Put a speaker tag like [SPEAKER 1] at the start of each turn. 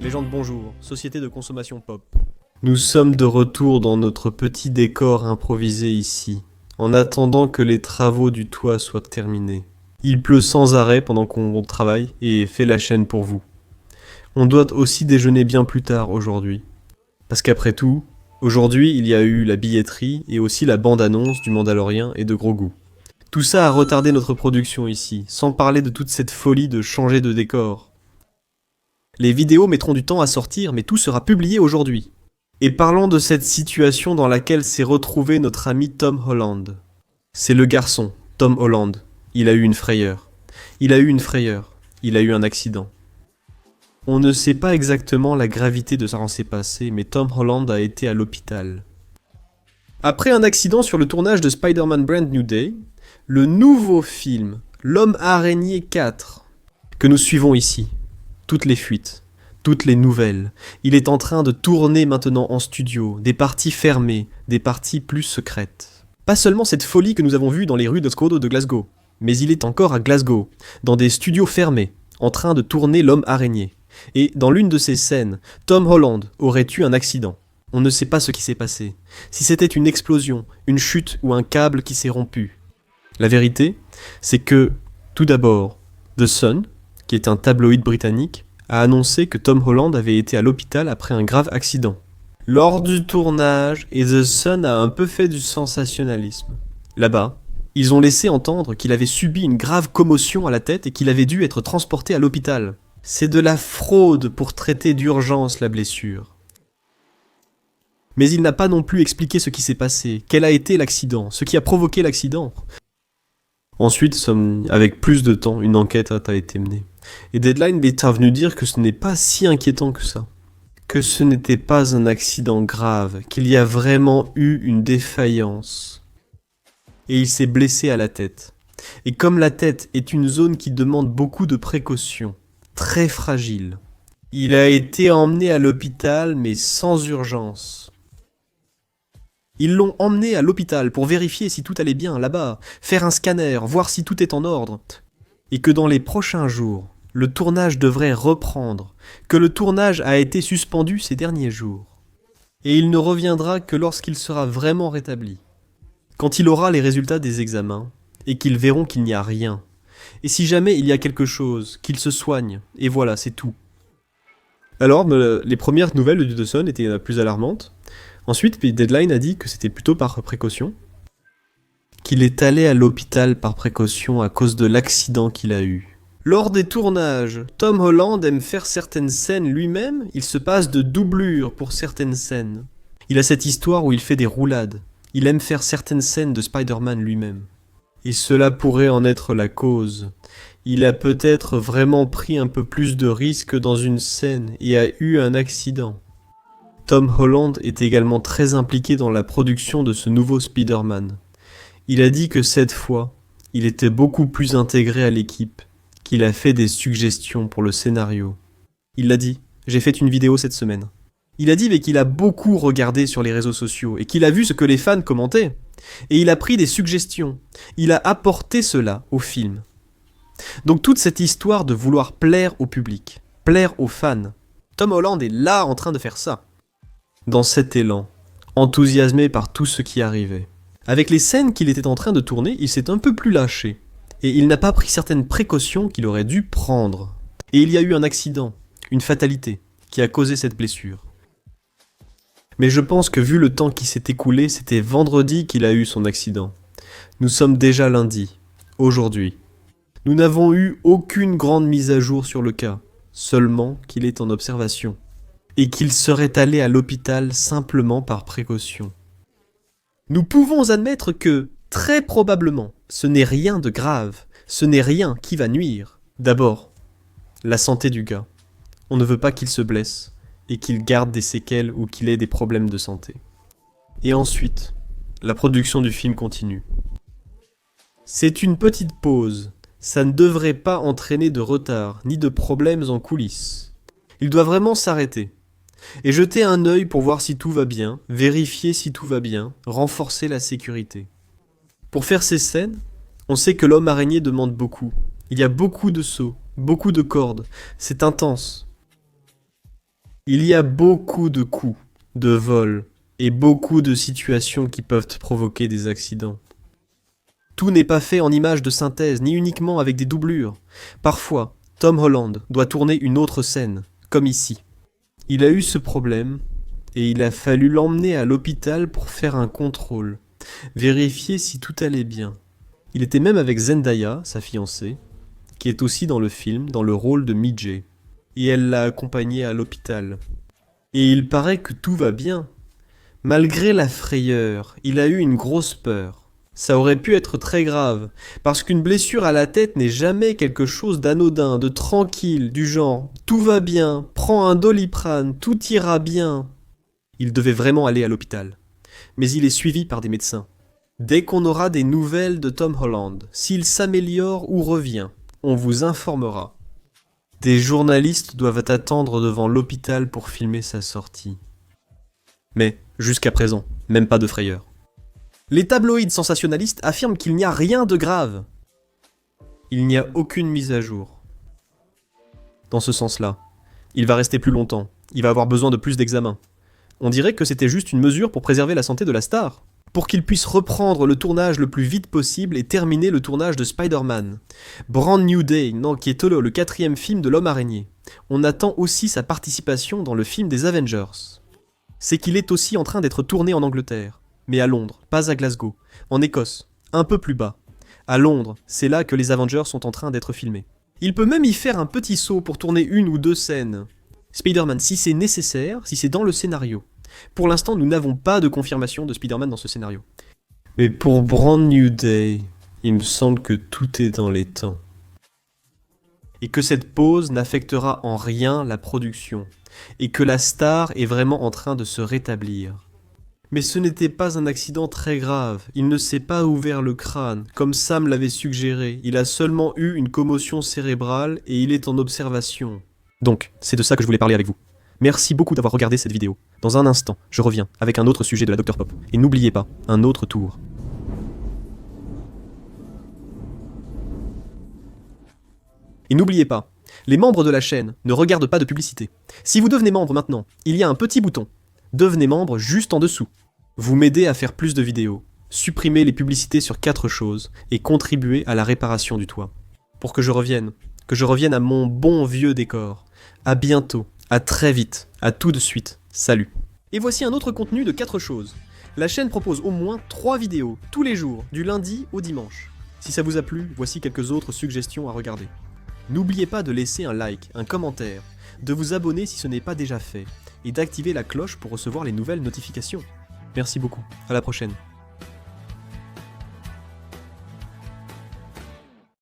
[SPEAKER 1] Légende bonjour, société de consommation pop. Nous sommes de retour dans notre petit décor improvisé ici, en attendant que les travaux du toit soient terminés. Il pleut sans arrêt pendant qu'on travaille et fait la chaîne pour vous. On doit aussi déjeuner bien plus tard aujourd'hui. Parce qu'après tout, aujourd'hui il y a eu la billetterie et aussi la bande-annonce du Mandalorian et de Grogu. Tout ça a retardé notre production ici, sans parler de toute cette folie de changer de décor. Les vidéos mettront du temps à sortir, mais tout sera publié aujourd'hui. Et parlons de cette situation dans laquelle s'est retrouvé notre ami Tom Holland. C'est le garçon, Tom Holland. Il a eu une frayeur. Il a eu un accident. On ne sait pas exactement la gravité de ce qui s'est passé, mais Tom Holland a été à l'hôpital. Après un accident sur le tournage de Spider-Man Brand New Day, le nouveau film, L'Homme Araignée 4, que nous suivons ici, toutes les fuites, toutes les nouvelles. Il est en train de tourner maintenant en studio, des parties fermées, des parties plus secrètes. Pas seulement cette folie que nous avons vue dans les rues de Skodo de Glasgow, mais il est encore à Glasgow, dans des studios fermés, en train de tourner L'Homme Araignée. Et dans l'une de ces scènes, Tom Holland aurait eu un accident. On ne sait pas ce qui s'est passé. Si c'était une explosion, une chute ou un câble qui s'est rompu. La vérité, c'est que, tout d'abord, The Sun, qui est un tabloïd britannique, a annoncé que Tom Holland avait été à l'hôpital après un grave accident. Lors du tournage, et The Sun a un peu fait du sensationnalisme. Là-bas, ils ont laissé entendre qu'il avait subi une grave commotion à la tête et qu'il avait dû être transporté à l'hôpital. C'est de la fraude pour traiter d'urgence la blessure. Mais il n'a pas non plus expliqué ce qui s'est passé, quel a été l'accident, ce qui a provoqué l'accident. Ensuite, avec plus de temps, une enquête a été menée. Et Deadline est venu dire que ce n'est pas si inquiétant que ça. Que ce n'était pas un accident grave, qu'il y a vraiment eu une défaillance. Et il s'est blessé à la tête. Et comme la tête est une zone qui demande beaucoup de précautions, très fragile, il a été emmené à l'hôpital mais sans urgence. Ils l'ont emmené à l'hôpital pour vérifier si tout allait bien là-bas, faire un scanner, voir si tout est en ordre. Et que dans les prochains jours, le tournage devrait reprendre, que le tournage a été suspendu ces derniers jours. Et il ne reviendra que lorsqu'il sera vraiment rétabli. Quand il aura les résultats des examens, et qu'ils verront qu'il n'y a rien. Et si jamais il y a quelque chose, qu'il se soigne, et voilà, c'est tout. Alors, les premières nouvelles de The Sun étaient la plus alarmantes. Ensuite, Deadline a dit que c'était plutôt par précaution. Qu'il est allé à l'hôpital par précaution à cause de l'accident qu'il a eu. Lors des tournages, Tom Holland aime faire certaines scènes lui-même, il se passe de doublure pour certaines scènes. Il a cette histoire où il fait des roulades. Il aime faire certaines scènes de Spider-Man lui-même. Et cela pourrait en être la cause. Il a peut-être vraiment pris un peu plus de risques dans une scène et a eu un accident. Tom Holland est également très impliqué dans la production de ce nouveau Spider-Man. Il a dit que cette fois, il était beaucoup plus intégré à l'équipe, qu'il a fait des suggestions pour le scénario. Il l'a dit, j'ai fait une vidéo cette semaine. Il a dit mais qu'il a beaucoup regardé sur les réseaux sociaux et qu'il a vu ce que les fans commentaient. Et il a pris des suggestions. Il a apporté cela au film. Donc toute cette histoire de vouloir plaire au public, plaire aux fans, Tom Holland est là en train de faire ça. Dans cet élan, enthousiasmé par tout ce qui arrivait. Avec les scènes qu'il était en train de tourner, il s'est un peu plus lâché. Et il n'a pas pris certaines précautions qu'il aurait dû prendre. Et il y a eu un accident, une fatalité, qui a causé cette blessure. Mais je pense que vu le temps qui s'est écoulé, c'était vendredi qu'il a eu son accident. Nous sommes déjà lundi, aujourd'hui. Nous n'avons eu aucune grande mise à jour sur le cas, seulement qu'il est en observation. Et qu'il serait allé à l'hôpital simplement par précaution. Nous pouvons admettre que, très probablement, ce n'est rien de grave, ce n'est rien qui va nuire. D'abord, la santé du gars. On ne veut pas qu'il se blesse, et qu'il garde des séquelles ou qu'il ait des problèmes de santé. Et ensuite, la production du film continue. C'est une petite pause, ça ne devrait pas entraîner de retard, ni de problèmes en coulisses. Il doit vraiment s'arrêter. Et jeter un œil pour voir si tout va bien, vérifier si tout va bien, renforcer la sécurité. Pour faire ces scènes, on sait que l'homme araignée demande beaucoup. Il y a beaucoup de sauts, beaucoup de cordes, c'est intense. Il y a beaucoup de coups, de vols, et beaucoup de situations qui peuvent provoquer des accidents. Tout n'est pas fait en images de synthèse, ni uniquement avec des doublures. Parfois, Tom Holland doit tourner une autre scène, comme ici. Il a eu ce problème, et il a fallu l'emmener à l'hôpital pour faire un contrôle, vérifier si tout allait bien. Il était même avec Zendaya, sa fiancée, qui est aussi dans le film, dans le rôle de Mijay. Et elle l'a accompagné à l'hôpital. Et il paraît que tout va bien. Malgré la frayeur, il a eu une grosse peur. Ça aurait pu être très grave, parce qu'une blessure à la tête n'est jamais quelque chose d'anodin, de tranquille, du genre « tout va bien, prends un Doliprane, tout ira bien ». Il devait vraiment aller à l'hôpital. Mais il est suivi par des médecins. Dès qu'on aura des nouvelles de Tom Holland, s'il s'améliore ou revient, on vous informera. Des journalistes doivent attendre devant l'hôpital pour filmer sa sortie. Mais, jusqu'à présent, même pas de frayeur. Les tabloïds sensationnalistes affirment qu'il n'y a rien de grave. Il n'y a aucune mise à jour. Dans ce sens-là, il va rester plus longtemps, il va avoir besoin de plus d'examens. On dirait que c'était juste une mesure pour préserver la santé de la star, pour qu'il puisse reprendre le tournage le plus vite possible et terminer le tournage de Spider-Man. Brand New Day, non, qui est le 4e film de l'Homme Araignée. On attend aussi sa participation dans le film des Avengers. C'est qu'il est aussi en train d'être tourné en Angleterre, mais à Londres, pas à Glasgow, en Écosse, un peu plus bas. À Londres, c'est là que les Avengers sont en train d'être filmés. Il peut même y faire un petit saut pour tourner 1 ou 2 scènes. Spider-Man, si c'est nécessaire, si c'est dans le scénario. Pour l'instant, nous n'avons pas de confirmation de Spider-Man dans ce scénario. Mais pour Brand New Day, il me semble que tout est dans les temps. Et que cette pause n'affectera en rien la production. Et que la star est vraiment en train de se rétablir. Mais ce n'était pas un accident très grave, il ne s'est pas ouvert le crâne, comme Sam l'avait suggéré, il a seulement eu une commotion cérébrale et il est en observation. Donc, c'est de ça que je voulais parler avec vous. Merci beaucoup d'avoir regardé cette vidéo. Dans un instant, je reviens avec un autre sujet de la Dr Pop. Et n'oubliez pas, un autre tour. Et n'oubliez pas, les membres de la chaîne ne regardent pas de publicité. Si vous devenez membre maintenant, il y a un petit bouton. Devenez membre juste en dessous. Vous m'aidez à faire plus de vidéos, supprimer les publicités sur 4 choses et contribuer à la réparation du toit. Pour que je revienne à mon bon vieux décor. À bientôt, à très vite, à tout de suite, salut. Et voici un autre contenu de 4 choses. La chaîne propose au moins 3 vidéos, tous les jours, du lundi au dimanche. Si ça vous a plu, voici quelques autres suggestions à regarder. N'oubliez pas de laisser un like, un commentaire, de vous abonner si ce n'est pas déjà fait, et d'activer la cloche pour recevoir les nouvelles notifications. Merci beaucoup, à la prochaine.